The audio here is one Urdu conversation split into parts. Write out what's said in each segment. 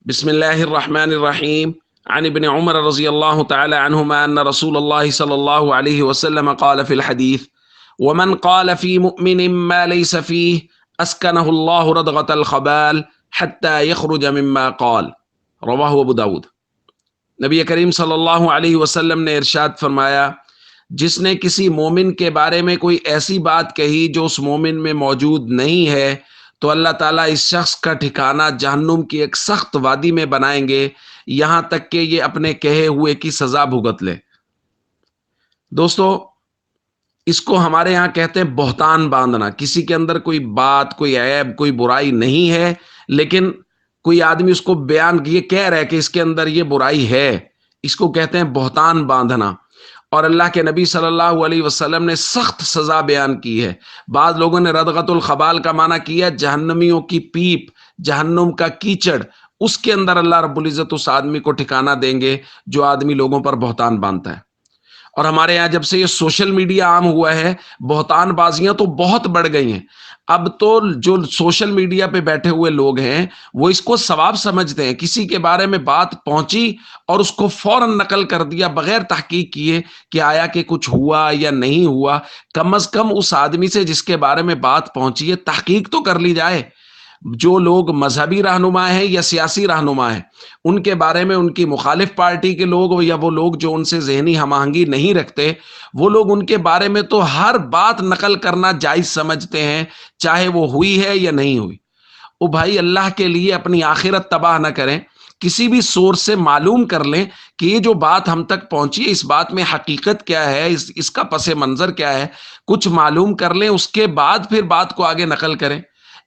بسم الله الرحمن الرحيم. عن ابن عمر رضي الله تعالى عنهما أن رسول الله صلى الله عليه وسلم قال في الحديث: ومن قال في مؤمن ما ليس فيه أسكنه الله ردغة الخبال حتى يخرج مما قال. رواہ ابو داود۔ نبی کریم صلی اللہ علیہ وسلم نے ارشاد فرمایا، جس نے کسی مومن کے بارے میں کوئی ایسی بات کہی جو اس مومن میں موجود نہیں ہے تو اللہ تعالیٰ اس شخص کا ٹھکانہ جہنم کی ایک سخت وادی میں بنائیں گے یہاں تک کہ یہ اپنے کہے ہوئے کی سزا بھگت لے۔ دوستو، اس کو ہمارے ہاں کہتے ہیں بہتان باندھنا۔ کسی کے اندر کوئی بات، کوئی عیب، کوئی برائی نہیں ہے، لیکن کوئی آدمی اس کو بیان یہ کہہ رہا ہے کہ اس کے اندر یہ برائی ہے، اس کو کہتے ہیں بہتان باندھنا۔ اور اللہ کے نبی صلی اللہ علیہ وسلم نے سخت سزا بیان کی ہے۔ بعض لوگوں نے ردغت الخبال کا معنی کیا جہنمیوں کی پیپ، جہنم کا کیچڑ، اس کے اندر اللہ رب العزت اس آدمی کو ٹھکانہ دیں گے جو آدمی لوگوں پر بہتان باندھتا ہے۔ اور ہمارے یہاں جب سے یہ سوشل میڈیا عام ہوا ہے، بہتان بازیاں تو بہت بڑھ گئی ہیں۔ اب تو جو سوشل میڈیا پہ بیٹھے ہوئے لوگ ہیں وہ اس کو ثواب سمجھتے ہیں۔ کسی کے بارے میں بات پہنچی اور اس کو فوراً نقل کر دیا بغیر تحقیق کیے کہ آیا کہ کچھ ہوا یا نہیں ہوا۔ کم از کم اس آدمی سے جس کے بارے میں بات پہنچی ہے تحقیق تو کر لی جائے۔ جو لوگ مذہبی رہنما ہیں یا سیاسی رہنما ہیں، ان کے بارے میں ان کی مخالف پارٹی کے لوگ یا وہ لوگ جو ان سے ذہنی ہم آہنگی نہیں رکھتے، وہ لوگ ان کے بارے میں تو ہر بات نقل کرنا جائز سمجھتے ہیں، چاہے وہ ہوئی ہے یا نہیں ہوئی۔ او بھائی، اللہ کے لیے اپنی آخرت تباہ نہ کریں۔ کسی بھی سورس سے معلوم کر لیں کہ یہ جو بات ہم تک پہنچی ہے اس بات میں حقیقت کیا ہے، اس کا پس منظر کیا ہے، کچھ معلوم کر لیں، اس کے بعد پھر بات کو آگے نقل کریں۔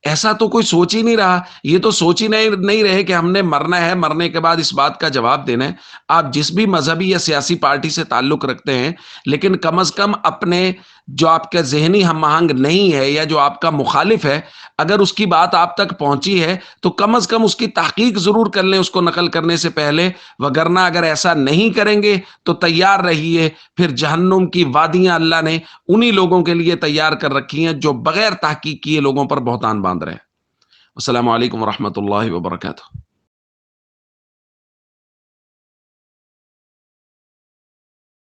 ایسا تو کوئی سوچ ہی نہیں رہا۔ یہ تو سوچ ہی نہیں رہے کہ ہم نے مرنا ہے، مرنے کے بعد اس بات کا جواب دینا ہے۔ آپ جس بھی مذہبی یا سیاسی پارٹی سے تعلق رکھتے ہیں، لیکن کم از کم اپنے جو آپ کا ذہنی ہم آہنگ نہیں ہے یا جو آپ کا مخالف ہے، اگر اس کی بات آپ تک پہنچی ہے تو کم از کم اس کی تحقیق ضرور کر لیں اس کو نقل کرنے سے پہلے، وگرنہ اگر ایسا نہیں کریں گے تو تیار رہیے، پھر جہنم کی وادیاں اللہ نے انہی لوگوں کے لیے تیار کر رکھی ہیں جو بغیر تحقیق کیے لوگوں پر بہتان باندھ رہے ہیں۔ السلام علیکم ورحمۃ اللہ وبرکاتہ۔